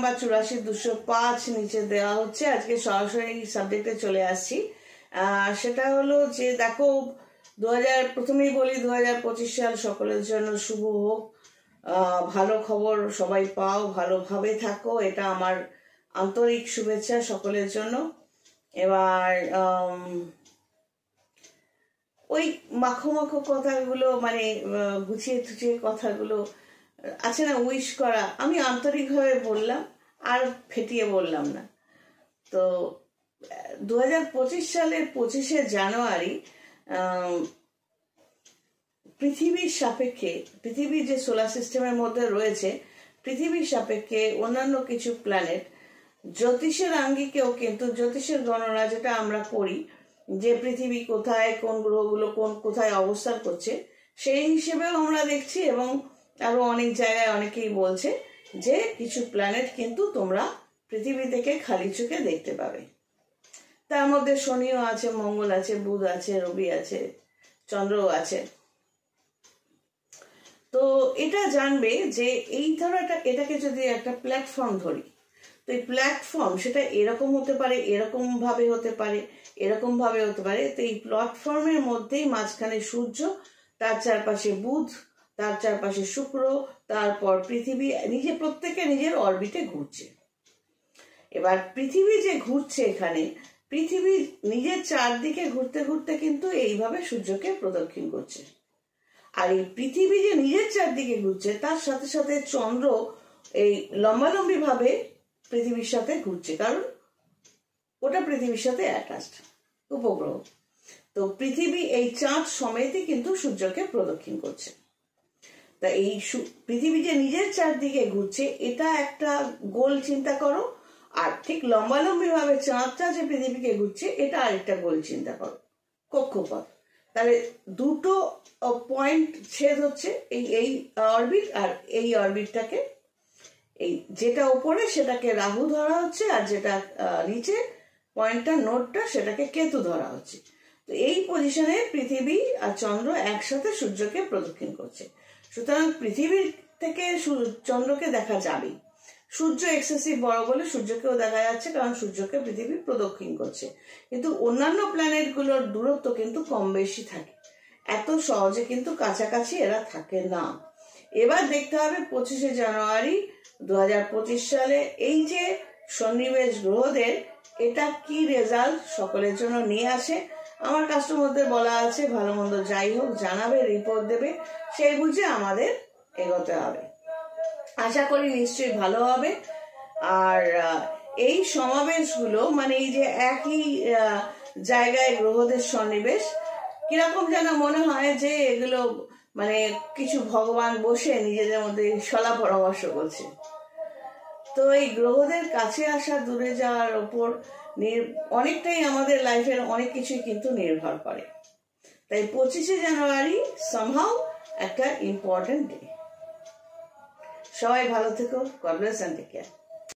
Number 84-205 নিচে দেওয়া হচ্ছে। আজকে সরাসরি সাবজেক্টে চলে আসছি। সেটা হলো যে দেখো, প্রথমেই বলি 2025 সাল সকলের জন্য শুভ হোক। ভালো খবর সবাই পাও, ভালোভাবে থাকো, এটা আমার আন্তরিক শুভেচ্ছা সকলের জন্য। এবার ওই মাখো মাখো কথাগুলো, মানে গুছিয়ে টুচিয়ে কথাগুলো আছে না, উইশ করা, আমি আন্তরিকভাবে বললাম, আর ফেটিয়ে বললাম না। তো 2025 সালের 25শে জানুয়ারি পৃথিবীর সাপেক্ষে, পৃথিবীর যে সোলার সিস্টেমের মধ্যে রয়েছে, পৃথিবীর সাপেক্ষে অন্যান্য কিছু প্ল্যানেট জ্যোতিষের আঙ্গিকেও, কিন্তু জ্যোতিষের গণনা যেটা আমরা করি যে পৃথিবী কোথায়, কোন গ্রহগুলো কোথায় অবস্থান করছে, সেই হিসেবেও আমরা দেখছি। এবং আরো অনেক জায়গায় অনেকেই বলছে যে কিছু প্ল্যানেট কিন্তু তোমরা পৃথিবী থেকে খালি চোখে দেখতে পাবে। তার মধ্যে শনিও আছে, মঙ্গল আছে, বুধ আছে, রবি আছে, চন্দ্রও আছে। তো এটা জানবে যে এই ধরো এটাকে যদি একটা প্ল্যাটফর্ম ধরি, তো এই প্ল্যাটফর্ম সেটা এরকম হতে পারে, এরকম ভাবে হতে পারে, এরকম ভাবে হতে পারে। তো এই প্ল্যাটফর্মের মধ্যেই মাঝখানে সূর্য, তার চারপাশে বুধ, তার চারপাশে শুক্র, তারপর পৃথিবী প্রত্যেকে নিজের অরবিটে ঘুরছে। এবার পৃথিবী যে ঘুরছে, এখানে পৃথিবী নিজের চারদিকে ঘুরতে ঘুরতে কিন্তু এইভাবে সূর্যকে প্রদক্ষিণ করছে। আর এই পৃথিবী যে নিজের চারদিকে ঘুরছে, তার সাথে সাথে চন্দ্র এই লম্বালম্বি ভাবে পৃথিবীর সাথে ঘুরছে, কারণ ওটা পৃথিবীর সাথে অ্যাটাচড উপগ্রহ। তো পৃথিবী এই চাঁদ সমেতই কিন্তু সূর্যকে প্রদক্ষিণ করছে। তা এই পৃথিবী যে নিজের চারদিকে ঘুরছে, এটা একটা গোল চিন্তা করো, আর ঠিক লম্বালম্বি ভাবে চাঁদটা যে পৃথিবীকে ঘুরছে, এটা আরেকটা গোল চিন্তা করো, কক্ষপথ। তাহলে দুটো পয়েন্ট ছেদ হচ্ছে, এই অরবিট আর এই অরবিটটাকে, এই যেটা উপরে সেটাকে রাহু ধরা হচ্ছে, আর যেটা নিচে পয়েন্টটা নোটটা সেটাকে কেতু ধরা হচ্ছে। তো এই পজিশনে পৃথিবী আর চন্দ্র একসাথে সূর্যকে প্রদক্ষিণ করছে। সুতরাং পৃথিবীর থেকে চন্দ্রকে দেখা যাবে। সূর্য এক্সেসিভ বড় বলে সূর্যকেও দেখা যাচ্ছে, কারণ সূর্যকে পৃথিবী প্রদক্ষিণ করছে। কিন্তু অন্যান্য প্ল্যানেট গুলোর দূরত্ব কিন্তু কম বেশি থাকে, এত সহজে কিন্তু কাছাকাছি এরা থাকে না। এবার দেখতে হবে 25শে জানুয়ারি 2025 সালে এই যে সন্নিবেশ গ্রহদের, এটা কি রেজাল্ট সকলের জন্য নিয়ে আসে। আমার কাস্টমারদের বলা আছে ভালো মন্দ যাই হোক জানাবে, রিপোর্ট দেবে, সেই বুঝে আমাদের এগোতে হবে। আশা করি নিশ্চয়ই ভালো হবে। আর এই সমাবেশগুলো, মানে এই যে একই জায়গায় গ্রহদের সন্নিবেশ, কিরকম যেন মনে হয় যে এগুলো মানে কিছু ভগবান বসে নিজেদের মধ্যে সলা পরামর্শ করছে। তো এই গ্রহদের কাছে আসা, দূরে যাওয়ার ওপর অনেকটাই আমাদের লাইফের অনেক কিছুই কিন্তু নির্ভর করে। তাই 25শে জানুয়ারি সামহাউ একটা ইম্পর্টেন্ট ডে। সবাই ভালো থেকো। God bless and take care.